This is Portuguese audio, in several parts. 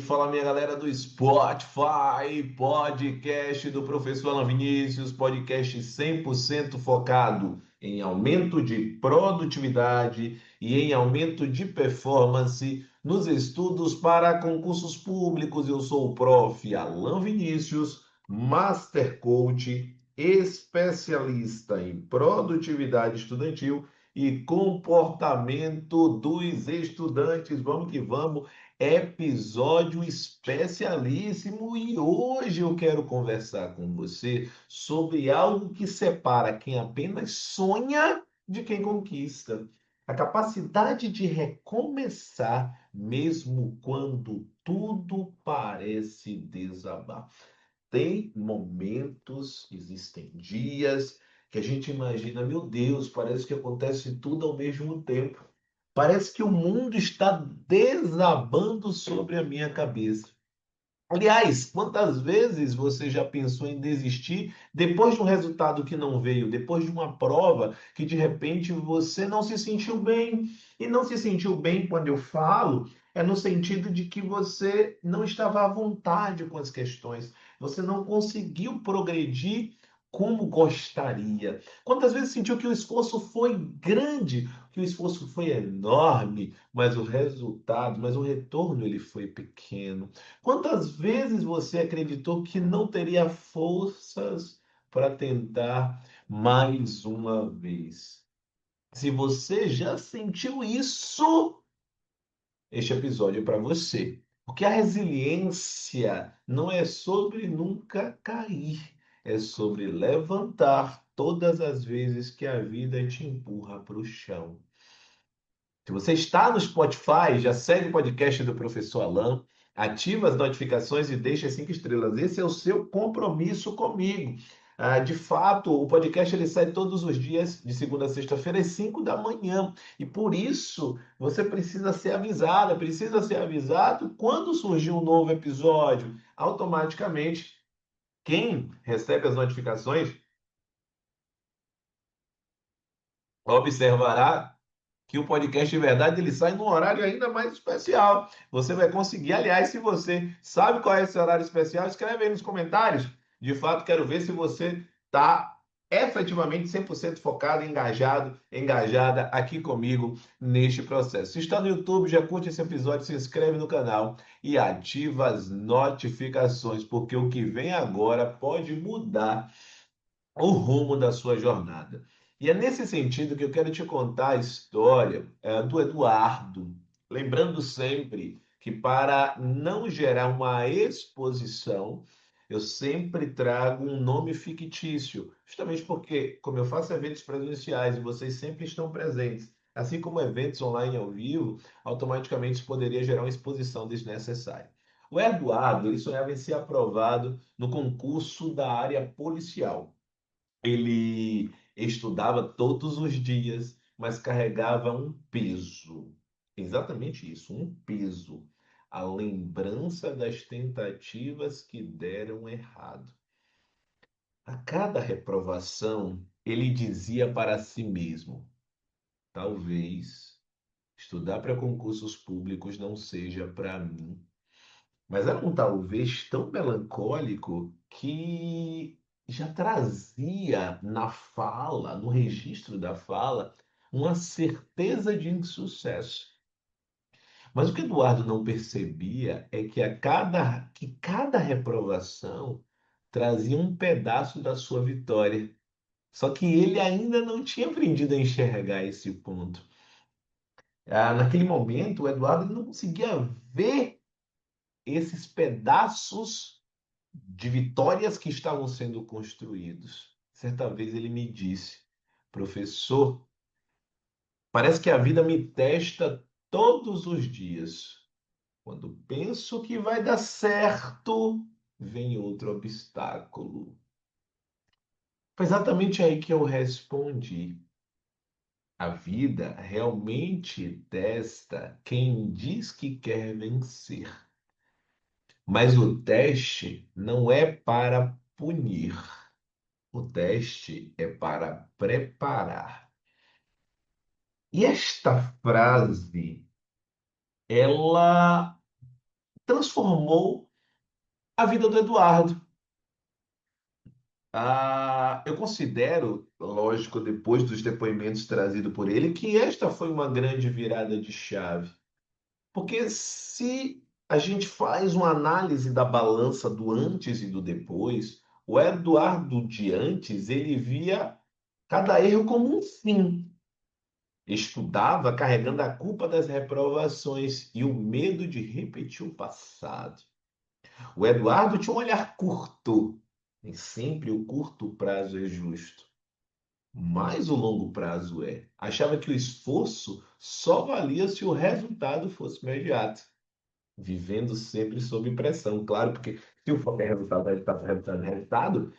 Fala minha galera do Spotify, podcast do professor Alan Vinícius, podcast 100% focado em aumento de produtividade e em aumento de performance nos estudos para concursos públicos. Eu sou o prof. Alan Vinícius, Master Coach, especialista em produtividade estudantil e comportamento dos estudantes. Vamos que vamos. Episódio especialíssimo e hoje eu quero conversar com você sobre algo que separa quem apenas sonha de quem conquista. A capacidade de recomeçar mesmo quando tudo parece desabar. Tem momentos, existem dias que a gente imagina, meu Deus, parece que acontece tudo ao mesmo tempo. Parece que o mundo está desabando sobre a minha cabeça. Aliás, quantas vezes você já pensou em desistir depois de um resultado que não veio, depois de uma prova que de repente você não se sentiu bem? E não se sentiu bem quando eu falo, é no sentido de que você não estava à vontade com as questões, você não conseguiu progredir como gostaria. Quantas vezes sentiu que o esforço foi grande, que o esforço foi enorme, mas o resultado, mas o retorno ele foi pequeno? Quantas vezes você acreditou que não teria forças para tentar mais uma vez? Se você já sentiu isso, este episódio é para você. Porque a resiliência não é sobre nunca cair, é sobre levantar todas as vezes que a vida te empurra para o chão. Se você está no Spotify, já segue o podcast do Professor Alan, ativa as notificações e deixa as 5 estrelas. Esse é o seu compromisso comigo. De fato, o podcast ele sai todos os dias, de segunda a sexta-feira, às 5 da manhã. E por isso, você precisa ser avisado quando surgir um novo episódio. Automaticamente, quem recebe as notificações observará que o podcast de verdade ele sai num horário ainda mais especial. Você vai conseguir, aliás, se você sabe qual é esse horário especial, escreve aí nos comentários. De fato, quero ver se você está efetivamente 100% focado, engajado, engajada aqui comigo neste processo. Se está no YouTube, já curte esse episódio, se inscreve no canal e ativa as notificações, porque o que vem agora pode mudar o rumo da sua jornada. E é nesse sentido que eu quero te contar a história do Eduardo, lembrando sempre que para não gerar uma exposição, eu sempre trago um nome fictício, justamente porque, como eu faço eventos presenciais e vocês sempre estão presentes, assim como eventos online ao vivo, automaticamente isso poderia gerar uma exposição desnecessária. O Eduardo, ele sonhava em ser aprovado no concurso da área policial. Ele estudava todos os dias, mas carregava um peso. Exatamente isso, um peso. A lembrança das tentativas que deram errado. A cada reprovação, ele dizia para si mesmo: talvez estudar para concursos públicos não seja para mim. Mas era um talvez tão melancólico que já trazia na fala, no registro da fala, uma certeza de insucesso. Mas o que Eduardo não percebia é que cada reprovação trazia um pedaço da sua vitória. Só que ele ainda não tinha aprendido a enxergar esse ponto. Naquele momento, o Eduardo não conseguia ver esses pedaços de vitórias que estavam sendo construídos. Certa vez ele me disse: professor, parece que a vida me testa todos os dias. Quando penso que vai dar certo, vem outro obstáculo. Foi exatamente aí que eu respondi. A vida realmente testa quem diz que quer vencer. Mas o teste não é para punir. O teste é para preparar. E esta frase, ela transformou a vida do Eduardo. Eu considero, lógico, depois dos depoimentos trazidos por ele, que esta foi uma grande virada de chave. Porque se a gente faz uma análise da balança do antes e do depois, o Eduardo de antes, ele via cada erro como um fim. Estudava carregando a culpa das reprovações e o medo de repetir o passado. O Eduardo tinha um olhar curto. Nem sempre o curto prazo é justo, mas o longo prazo é. Achava que o esforço só valia se o resultado fosse imediato, vivendo sempre sob pressão. Claro, porque se o foco é resultado, resultado, resultado, resultado,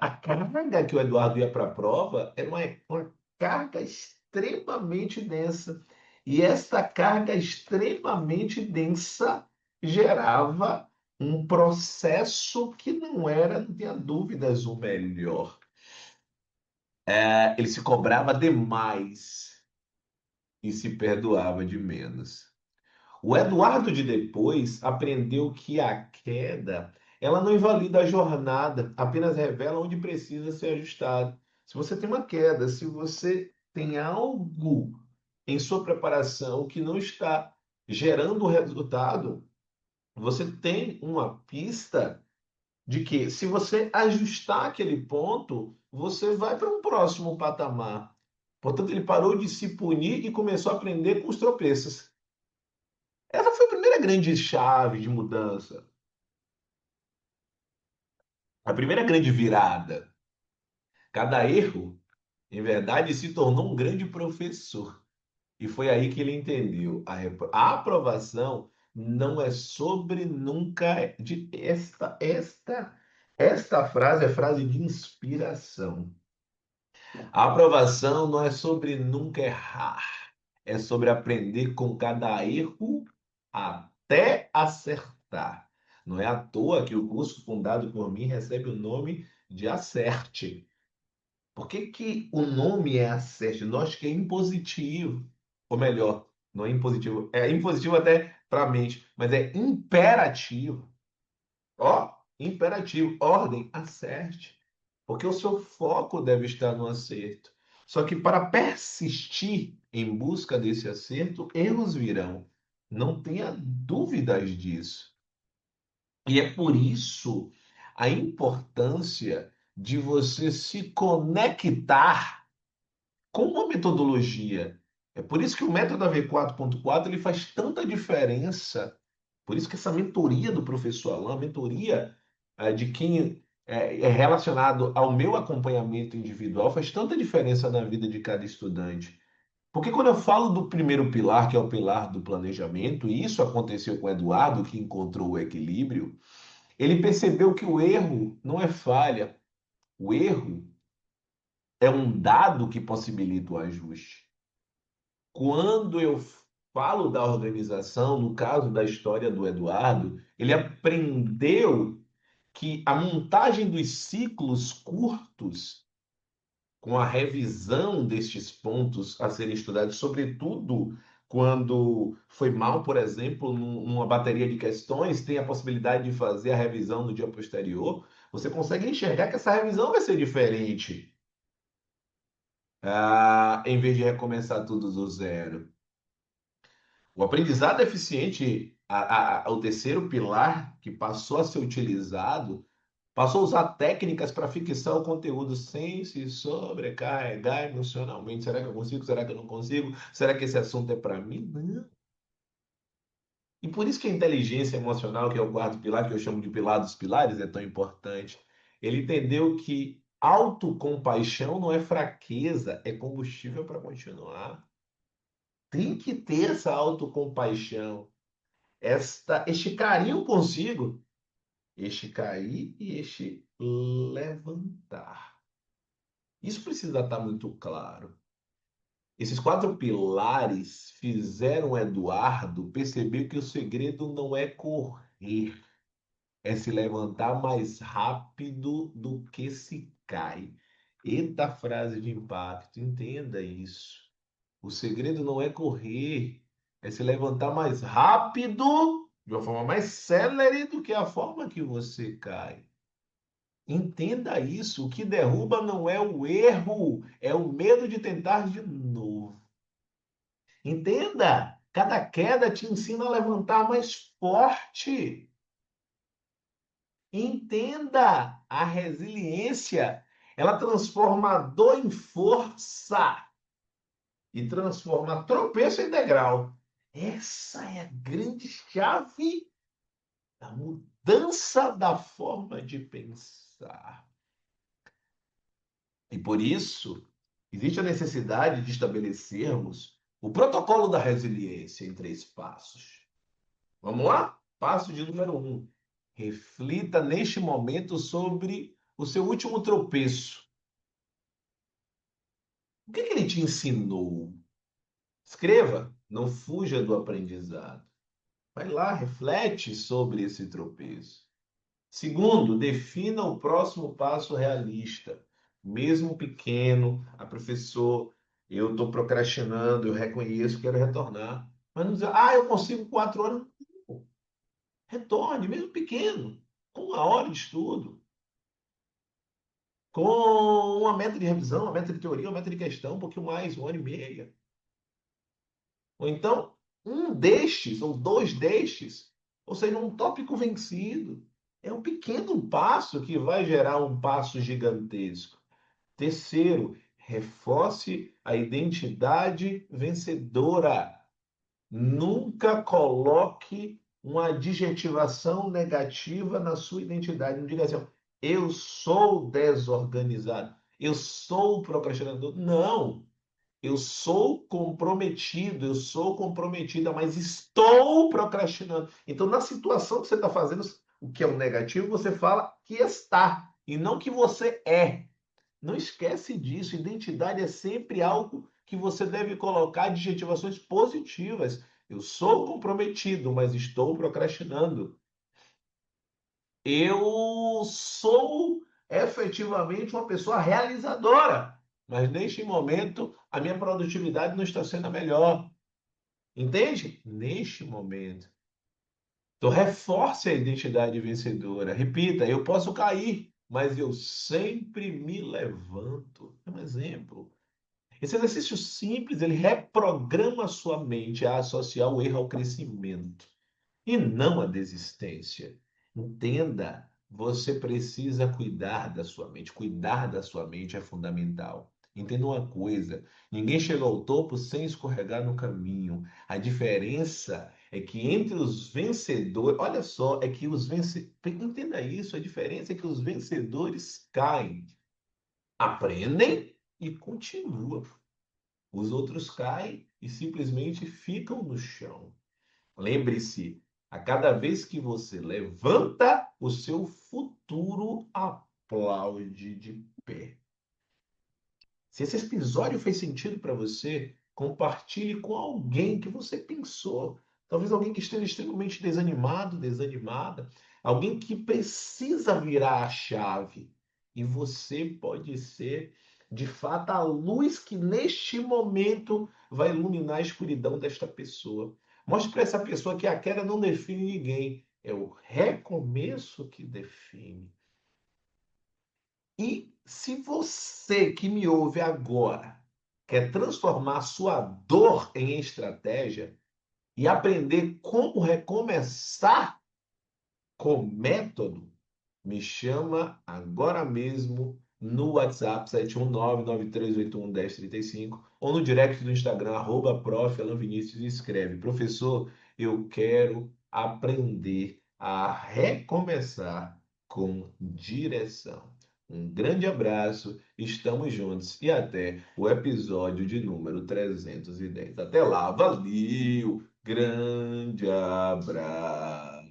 a carga que o Eduardo ia para a prova era uma carga extremamente densa. E essa carga extremamente densa gerava um processo que não era, não tenha dúvidas, o melhor. Ele se cobrava demais e se perdoava de menos. O Eduardo de depois aprendeu que a queda, ela não invalida a jornada, apenas revela onde precisa ser ajustado. Se você tem uma queda, se você tem algo em sua preparação que não está gerando o resultado, você tem uma pista de que, se você ajustar aquele ponto, você vai para um próximo patamar. Portanto, ele parou de se punir e começou a aprender com os tropeços. Essa foi a primeira grande chave de mudança, a primeira grande virada. Cada erro, em verdade, se tornou um grande professor. E foi aí que ele entendeu. A aprovação não é sobre nunca. Esta frase é frase de inspiração. A aprovação não é sobre nunca errar, é sobre aprender com cada erro até acertar. Não é à toa que o curso fundado por mim recebe o nome de Acerte. Por que que o nome é Acerte? Nós que é impositivo, ou melhor, não é impositivo até para a mente, mas é imperativo. Ó, imperativo, ordem, acerte. Porque o seu foco deve estar no acerto. Só que para persistir em busca desse acerto, erros virão. Não tenha dúvidas disso. E é por isso a importância de você se conectar com uma metodologia. É por isso que o método AV4.4 ele faz tanta diferença. Por isso que essa mentoria do professor Alain, a mentoria de quem é relacionado ao meu acompanhamento individual, faz tanta diferença na vida de cada estudante. Porque quando eu falo do primeiro pilar, que é o pilar do planejamento, e isso aconteceu com o Eduardo, que encontrou o equilíbrio, ele percebeu que o erro não é falha, o erro é um dado que possibilita o ajuste. Quando eu falo da organização, no caso da história do Eduardo, ele aprendeu que a montagem dos ciclos curtos, com a revisão destes pontos a serem estudados, sobretudo quando foi mal, por exemplo, numa bateria de questões, tem a possibilidade de fazer a revisão no dia posterior, você consegue enxergar que essa revisão vai ser diferente, em vez de recomeçar tudo do zero. O aprendizado eficiente, o terceiro pilar que passou a ser utilizado, passou a usar técnicas para fixar o conteúdo sem se sobrecarregar emocionalmente. Será que eu consigo? Será que eu não consigo? Será que esse assunto é para mim? Não. E por isso que a inteligência emocional, que é o quarto pilar, que eu chamo de pilar dos pilares, é tão importante. Ele entendeu que autocompaixão não é fraqueza, é combustível para continuar. Tem que ter essa autocompaixão, este carinho consigo, este cair e este levantar. Isso precisa estar muito claro. Esses quatro pilares fizeram o Eduardo perceber que o segredo não é correr, é se levantar mais rápido do que se cai. Eita frase de impacto, entenda isso. O segredo não é correr, é se levantar mais rápido de uma forma mais célere do que a forma que você cai. Entenda isso. O que derruba não é o erro, é o medo de tentar de novo. Entenda. Cada queda te ensina a levantar mais forte. Entenda a resiliência. Ela transforma a dor em força e transforma tropeço em degrau. Essa é a grande chave da mudança da forma de pensar. E por isso, existe a necessidade de estabelecermos o protocolo da resiliência em 3 passos. Vamos lá? Passo de número 1. Reflita neste momento sobre o seu último tropeço. O que ele te ensinou? Escreva, não fuja do aprendizado. Vai lá, reflete sobre esse tropeço. Segundo, defina o próximo passo realista. Mesmo pequeno, professor, eu estou procrastinando, eu reconheço, quero retornar. Mas não dizer, eu consigo 4 horas. Não. Retorne, mesmo pequeno, com 1 hora de estudo, com uma meta de revisão, uma meta de teoria, uma meta de questão, um pouquinho mais, 1 hora e meia. Ou então, um destes, ou 2 destes, ou seja, um tópico vencido. É um pequeno passo que vai gerar um passo gigantesco. Terceiro, reforce a identidade vencedora. Nunca coloque uma adjetivação negativa na sua identidade. Não diga assim, eu sou desorganizado, eu sou procrastinador. Não. Eu sou comprometido, eu sou comprometida, mas estou procrastinando. Então, na situação que você está fazendo, o que é o negativo, você fala que está e não que você é. Não esquece disso. Identidade é sempre algo que você deve colocar adjetivações positivas. Eu sou comprometido, mas estou procrastinando. Eu sou efetivamente uma pessoa realizadora, mas neste momento a minha produtividade não está sendo a melhor. Entende? Neste momento. Então, reforce a identidade vencedora. Repita: eu posso cair, mas eu sempre me levanto. É um exemplo. Esse exercício simples, ele reprograma a sua mente a associar o erro ao crescimento e não à desistência. Entenda, você precisa cuidar da sua mente. Cuidar da sua mente é fundamental. Entenda uma coisa: ninguém chega ao topo sem escorregar no caminho. A diferença é que entre os vencedores, olha só, é que os vencedores, entenda isso, a diferença é que os vencedores caem, aprendem e continuam. Os outros caem e simplesmente ficam no chão. Lembre-se, a cada vez que você levanta, o seu futuro aplaude de pé. Se esse episódio fez sentido para você, compartilhe com alguém que você pensou. Talvez alguém que esteja extremamente desanimado, desanimada. Alguém que precisa virar a chave. E você pode ser, de fato, a luz que neste momento vai iluminar a escuridão desta pessoa. Mostre para essa pessoa que a queda não define ninguém. É o recomeço que define. E se você que me ouve agora quer transformar sua dor em estratégia e aprender como recomeçar com método, me chama agora mesmo no WhatsApp 71993811035 ou no direct do Instagram, @prof. Alan Vinícius, e escreve: professor, eu quero aprender a recomeçar com direção. Um grande abraço, estamos juntos e até o episódio de número 310. Até lá, valeu, grande abraço.